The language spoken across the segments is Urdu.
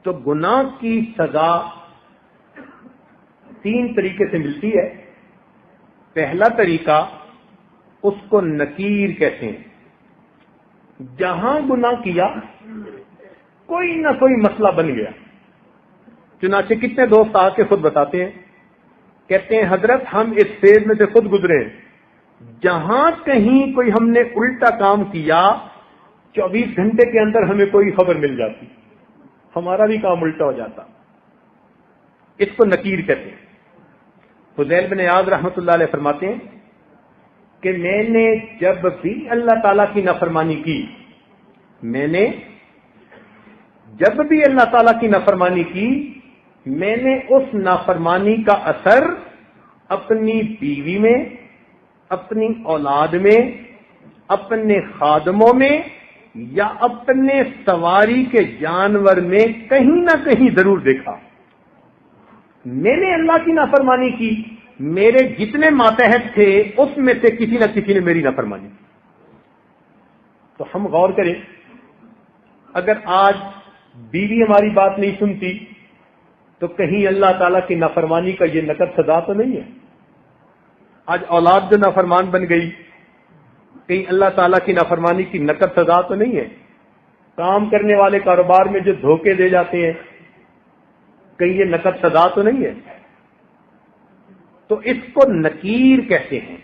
تو گناہ کی سزا 3 طریقے سے ملتی ہے. پہلا طریقہ اس کو نکیر کہتے ہیں. جہاں گناہ کیا کوئی نہ کوئی مسئلہ بن گیا. چنانچہ کتنے دوست آ کے خود بتاتے ہیں, کہتے ہیں حضرت ہم اس فیز میں سے خود گزرے ہیں, جہاں کہیں کوئی ہم نے الٹا کام کیا 24 گھنٹے کے اندر ہمیں کوئی خبر مل جاتی, ہمارا بھی کام الٹا ہو جاتا. اس کو نکیر کہتے ہیں. فضیل بن عیاض رحمۃ اللہ علیہ فرماتے ہیں کہ میں نے جب بھی اللہ تعالیٰ کی نافرمانی کی, میں نے جب بھی اللہ تعالیٰ کی نافرمانی کی, میں نے اس نافرمانی کا اثر اپنی بیوی میں, اپنی اولاد میں, اپنے خادموں میں یا اپنے سواری کے جانور میں کہیں نہ کہیں ضرور دیکھا. میں نے اللہ کی نافرمانی کی, میرے جتنے ماتحت تھے اس میں سے کسی نہ کسی نے میری نافرمانی کی. تو ہم غور کریں, اگر آج بیوی ہماری بات نہیں سنتی تو کہیں اللہ تعالیٰ کی نافرمانی کا یہ نقد سزا تو نہیں ہے. آج اولاد جو نافرمان بن گئی, کہیں اللہ تعالیٰ کی نافرمانی کی نقد سزا تو نہیں ہے. کام کرنے والے کاروبار میں جو دھوکے دے جاتے ہیں, کہیں یہ نقد سزا تو نہیں ہے. تو اس کو نکیر کہتے ہیں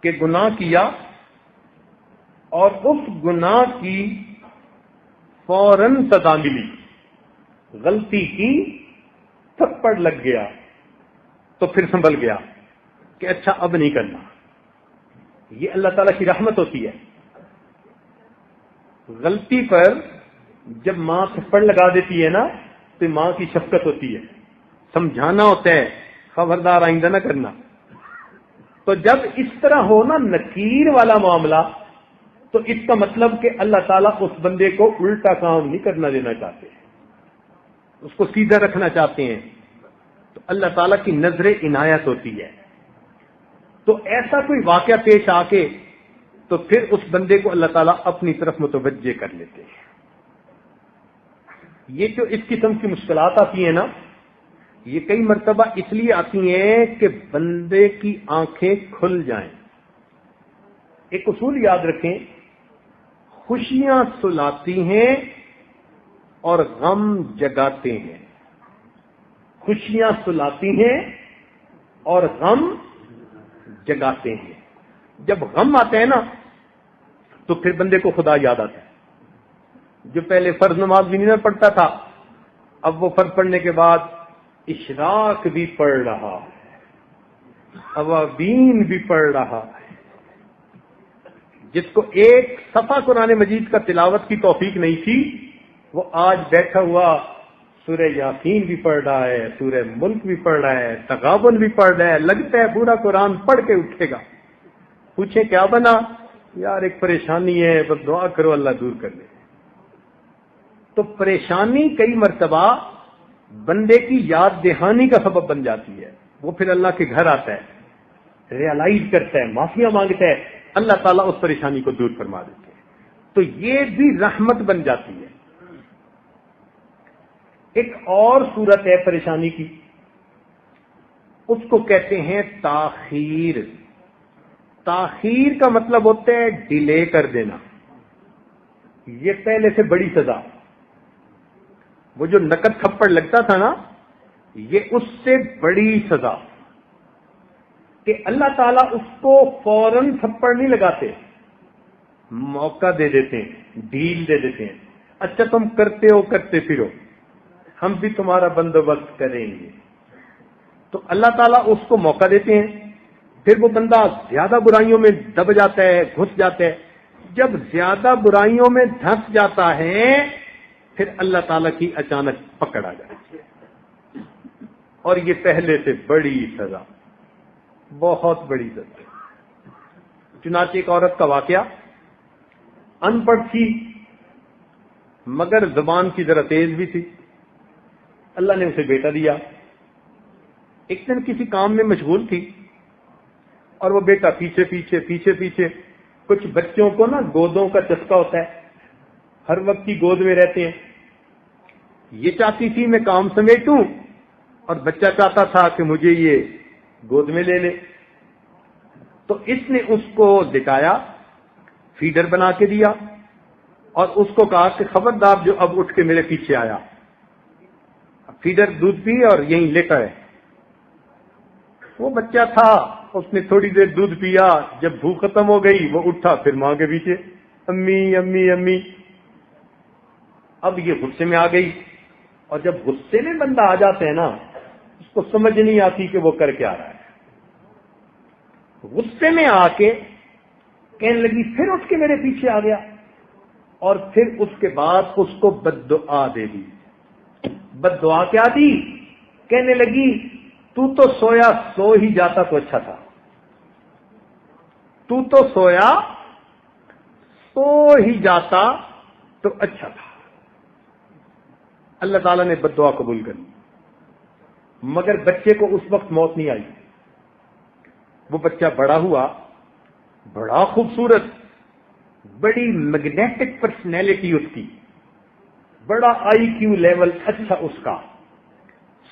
کہ گناہ کیا اور اس گناہ کی فوراً سزا ملی. غلطی کی, تھپڑ لگ گیا تو پھر سنبھل گیا کہ اچھا اب نہیں کرنا. یہ اللہ تعالیٰ کی رحمت ہوتی ہے. غلطی پر جب ماں تھپڑ لگا دیتی ہے نا تو ماں کی شفقت ہوتی ہے, سمجھانا ہوتا ہے خبردار آئندہ نہ کرنا. تو جب اس طرح ہونا نکیر والا معاملہ, تو اس کا مطلب کہ اللہ تعالیٰ اس بندے کو الٹا کام نہیں کرنا دینا چاہتے, اس کو سیدھا رکھنا چاہتے ہیں. تو اللہ تعالیٰ کی نظر عنایت ہوتی ہے. تو ایسا کوئی واقعہ پیش آ کے تو پھر اس بندے کو اللہ تعالیٰ اپنی طرف متوجہ کر لیتے ہیں. یہ جو اس قسم کی مشکلات آتی ہیں نا, یہ کئی مرتبہ اس لیے آتی ہیں کہ بندے کی آنکھیں کھل جائیں. ایک اصول یاد رکھیں, خوشیاں سلاتی ہیں اور غم جگاتے ہیں. خوشیاں سلاتی ہیں اور غم جگاتے ہیں. جب غم آتے ہیں نا تو پھر بندے کو خدا یاد آتا ہے. جو پہلے فرض نماز بھی نہیں پڑھتا تھا, اب وہ فرض پڑھنے کے بعد اشراق بھی پڑھ رہا ہے, اوابین بھی پڑھ رہا ہے. جس کو ایک صفحہ قرآن مجید کا تلاوت کی توفیق نہیں تھی, وہ آج بیٹھا ہوا سورہ یاسین بھی پڑھ رہا ہے, سورہ ملک بھی پڑھ رہا ہے, تغابن بھی پڑھ رہا ہے. لگتا ہے پورا قرآن پڑھ کے اٹھے گا. پوچھیں کیا بنا؟ یار ایک پریشانی ہے, بس دعا کرو اللہ دور کر لے. تو پریشانی کئی مرتبہ بندے کی یاد دہانی کا سبب بن جاتی ہے. وہ پھر اللہ کے گھر آتا ہے, ریئلائز کرتا ہے, معافیاں مانگتا ہے, اللہ تعالیٰ اس پریشانی کو دور فرما دیتے ہیں. تو یہ بھی رحمت بن جاتی ہے. ایک اور صورت ہے پریشانی کی, اس کو کہتے ہیں تاخیر. تاخیر کا مطلب ہوتا ہے ڈیلے کر دینا. یہ پہلے سے بڑی سزا. وہ جو نقد تھپڑ لگتا تھا نا, یہ اس سے بڑی سزا. کہ اللہ تعالیٰ اس کو فوراً تھپڑ نہیں لگاتے, موقع دے دیتے ہیں, ڈھیل دے دیتے ہیں. اچھا تم کرتے ہو, کرتے پھرو, ہم بھی تمہارا بندوبست کریں گے. تو اللہ تعالیٰ اس کو موقع دیتے ہیں. پھر وہ بندہ زیادہ برائیوں میں دب جاتا ہے, گھس جاتا ہے. جب زیادہ برائیوں میں دھنس جاتا ہے پھر اللہ تعالیٰ کی اچانک پکڑ آ جاتی ہے. اور یہ پہلے سے بڑی سزا, بہت بڑی سزا. چنانچہ ایک عورت کا واقعہ, ان پڑھ تھی مگر زبان کی ذرا تیز بھی تھی. اللہ نے اسے بیٹا دیا. ایک دن کسی کام میں مشغول تھی اور وہ بیٹا پیچھے پیچھے پیچھے پیچھے. کچھ بچوں کو نا گودوں کا چسکا ہوتا ہے, ہر وقت کی گود میں رہتے ہیں. یہ چاہتی تھی میں کام سمیٹوں اور بچہ چاہتا تھا کہ مجھے یہ گود میں لے لے. تو اس نے اس کو لٹایا، فیڈر بنا کے دیا اور اس کو کہا کہ خبردار جو اب اٹھ کے میرے پیچھے آیا. فیڈر دودھ پی اور یہیں لیٹا ہے. وہ بچہ تھا، اس نے تھوڑی دیر دودھ پیا، جب بھوک ختم ہو گئی وہ اٹھا، پھر ماں کے پیچھے امی امی امی. اب یہ غصے میں آ گئی، اور جب غصے میں بندہ آ جاتا ہے نا، اس کو سمجھ نہیں آتی کہ وہ کر کیا رہا ہے. غصے میں آ کے کہنے لگی، پھر اٹھ کے میرے پیچھے آ گیا، اور پھر اس کے بعد اس کو بد دعا دے دی. بد دعا کیا دی؟ کہنے لگی تو سویا سو ہی جاتا تو اچھا تھا، تو سویا سو ہی جاتا تو اچھا تھا. اللہ تعالیٰ نے بد دعا قبول کر لی، مگر بچے کو اس وقت موت نہیں آئی. وہ بچہ بڑا ہوا، بڑا خوبصورت، بڑی میگنیٹک پرسنالٹی اس کی، بڑا آئی کیو لیول اچھا اس کا،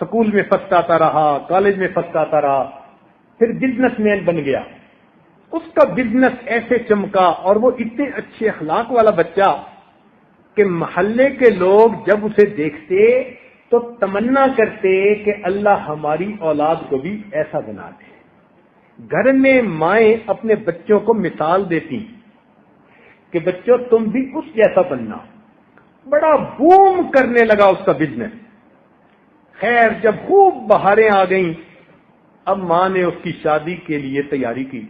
سکول میں فرسٹ آتا رہا، کالج میں فرسٹ آتا رہا، پھر بزنس مین بن گیا. اس کا بزنس ایسے چمکا اور وہ اتنے اچھے اخلاق والا بچہ کہ محلے کے لوگ جب اسے دیکھتے تو تمنا کرتے کہ اللہ ہماری اولاد کو بھی ایسا بنا دے. گھر میں مائیں اپنے بچوں کو مثال دیتی کہ بچوں تم بھی اس جیسا بننا. بڑا بوم کرنے لگا اس کا بزنس. خیر جب خوب بہاریں آ گئیں، اب ماں نے اس کی شادی کے لیے تیاری کی.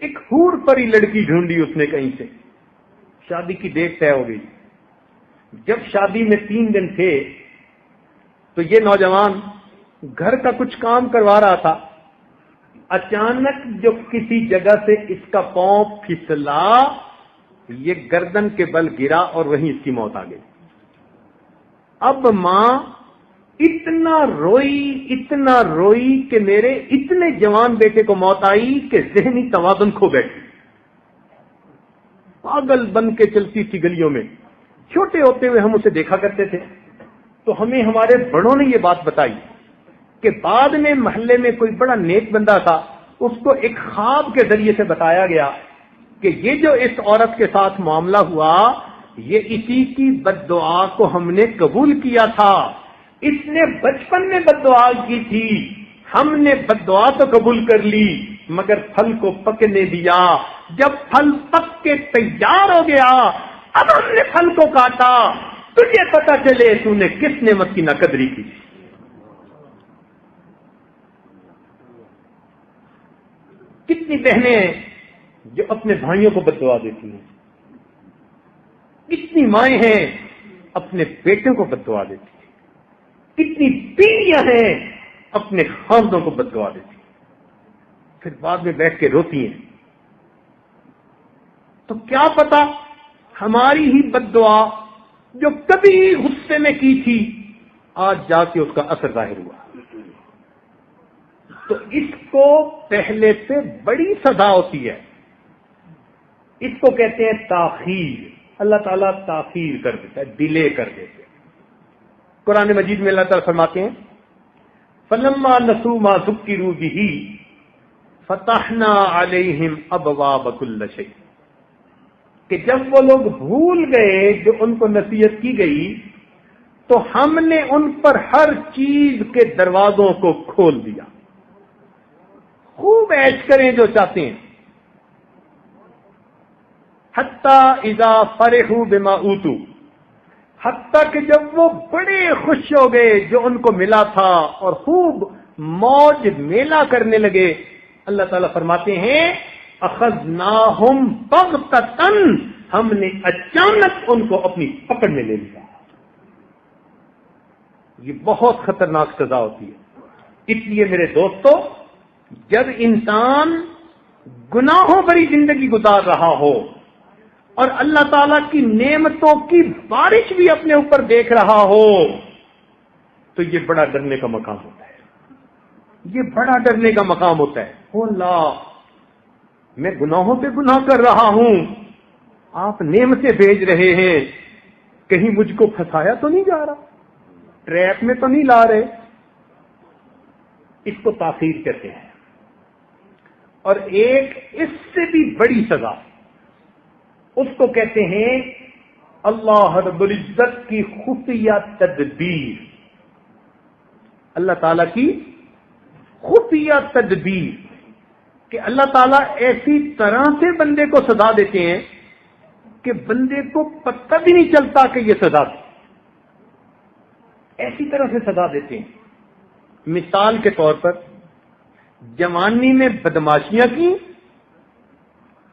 ایک حور پری لڑکی ڈھونڈی اس نے کہیں سے، شادی کی ڈیٹ طے ہو گئی. جب شادی میں 3 دن تھے تو یہ نوجوان گھر کا کچھ کام کروا رہا تھا. اچانک جو کسی جگہ سے اس کا پاؤں پھسلا، یہ گردن کے بل گرا اور وہیں اس کی موت آ گئی. اب ماں اتنا روئی کہ میرے اتنے جوان بیٹے کو موت آئی کہ ذہنی توازن کھو بیٹھی. پاگل بن کے چلتی تھی گلیوں میں. چھوٹے ہوتے ہوئے ہم اسے دیکھا کرتے تھے تو ہمیں ہمارے بڑوں نے یہ بات بتائی کہ بعد میں محلے میں کوئی بڑا نیک بندہ تھا، اس کو ایک خواب کے ذریعے سے بتایا گیا کہ یہ جو اس عورت کے ساتھ معاملہ ہوا، یہ اسی کی بد دعا کو ہم نے قبول کیا تھا. اس نے بچپن میں بد دعا کی تھی، ہم نے بد دعا تو قبول کر لی مگر پھل کو پکنے دیا. جب پھل پک کے تیار ہو گیا، اب ہم نے پھل کو کاٹا، تجھے پتا چلے تو نے کس نعمت کی ناقدری کی. کتنی بہنیں ہیں جو اپنے بھائیوں کو بد دعا دیتی ہیں، کتنی مائیں ہیں اپنے بیٹوں کو بد دعا دیتی ہیں، کتنی بیویاں ہیں اپنے خاندوں کو بد دعا دیتی ہیں، پھر بعد میں بیٹھ کے روتی ہیں. تو کیا پتا ہماری ہی بد دعا جو کبھی غصے میں کی تھی آج جا کے اس کا اثر ظاہر ہوا. تو اس کو پہلے سے بڑی سزا ہوتی ہے. اس کو کہتے ہیں تاخیر. اللہ تعالیٰ تاخیر کر دیتا ہے، ڈیلے کر دیتے. قرآن مجید میں اللہ تعالیٰ فرماتے ہیں فَلَمَّا نَسُوا مَا ذُكِّرُوا بِهِ فَتَحْنَا عَلَيْهِمْ أَبْوَابَ كُلِّ شَيْءٍ، کہ جب وہ لوگ بھول گئے جو ان کو نصیحت کی گئی تو ہم نے ان پر ہر چیز کے دروازوں کو کھول دیا. خوب عیش کریں جو چاہتے ہیں. حتی اذا فرحوا بما اوتوا، حتیٰ کہ جب وہ بڑے خوش ہو گئے جو ان کو ملا تھا اور خوب موج میلہ کرنے لگے. اللہ تعالیٰ فرماتے ہیں اخذناہم بغتۃ، ہم نے اچانک ان کو اپنی پکڑ میں لے لیا. یہ بہت خطرناک سزا ہوتی ہے. اس لیے میرے دوستو، جب انسان گناہوں بھری زندگی گزار رہا ہو اور اللہ تعالیٰ کی نعمتوں کی بارش بھی اپنے اوپر دیکھ رہا ہو تو یہ بڑا ڈرنے کا مقام ہوتا ہے. یہ بڑا ڈرنے کا مقام ہوتا ہے. او اللہ، میں گناہوں پہ گناہ کر رہا ہوں، آپ نعمتیں بھیج رہے ہیں کہیں مجھ کو پھنسایا تو نہیں جا رہا, ٹریپ میں تو نہیں لا رہے. اس کو تاخیر کہتے ہیں. اور ایک اس سے بھی بڑی سزا, اس کو کہتے ہیں اللہ رب العزت کی خفیہ تدبیر. اللہ تعالی کی خفیہ تدبیر کہ اللہ تعالیٰ ایسی طرح سے بندے کو سزا دیتے ہیں کہ بندے کو پتہ بھی نہیں چلتا کہ یہ سزا تھی. ایسی طرح سے سزا دیتے ہیں. مثال کے طور پر جوانی میں بدماشیاں کی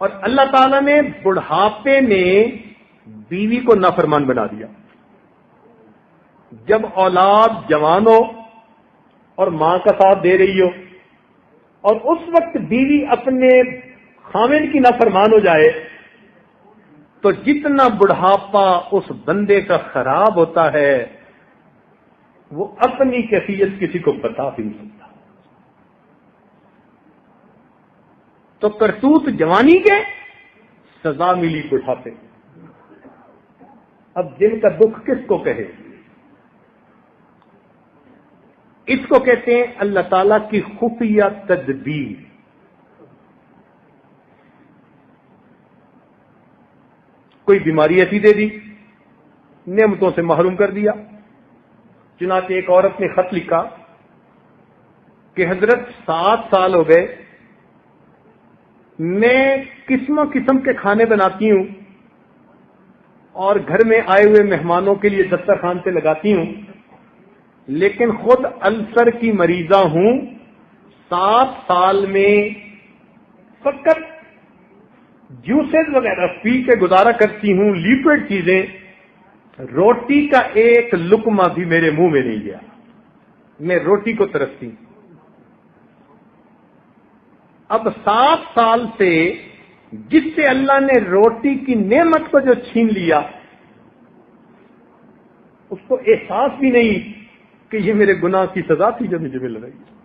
اور اللہ تعالیٰ نے بڑھاپے میں بیوی کو نافرمان بنا دیا. جب اولاد جوان ہو اور ماں کا ساتھ دے رہی ہو اور اس وقت بیوی اپنے خاوند کی نافرمان ہو جائے تو جتنا بڑھاپا اس بندے کا خراب ہوتا ہے وہ اپنی کیفیت کسی کو بتا بھی نہیں سکتا. تو کرتوت جوانی کے, سزا ملی بڑھاپے. اب دل کا دکھ کس کو کہے؟ اس کو کہتے ہیں اللہ تعالی کی خفیہ تدبیر. کوئی بیماری ایسی دے دی, نعمتوں سے محروم کر دیا. چنانچہ ایک عورت نے خط لکھا کہ حضرت 7 سال ہو گئے, میں قسم قسم کے کھانے بناتی ہوں اور گھر میں آئے ہوئے مہمانوں کے لیے دسترخوان پہ لگاتی ہوں, لیکن خود السر کی مریضہ ہوں. 7 سال میں فقط جوسز وغیرہ پی کے گزارا کرتی ہوں, لیکوڈ چیزیں. روٹی کا ایک لقمہ بھی میرے منہ میں نہیں گیا. میں روٹی کو ترستی ہوں. اب 7 سال سے جس سے اللہ نے روٹی کی نعمت کو جو چھین لیا, اس کو احساس بھی نہیں کہ یہ میرے گناہ کی سزا تھی جو مجھے مل رہی ہے.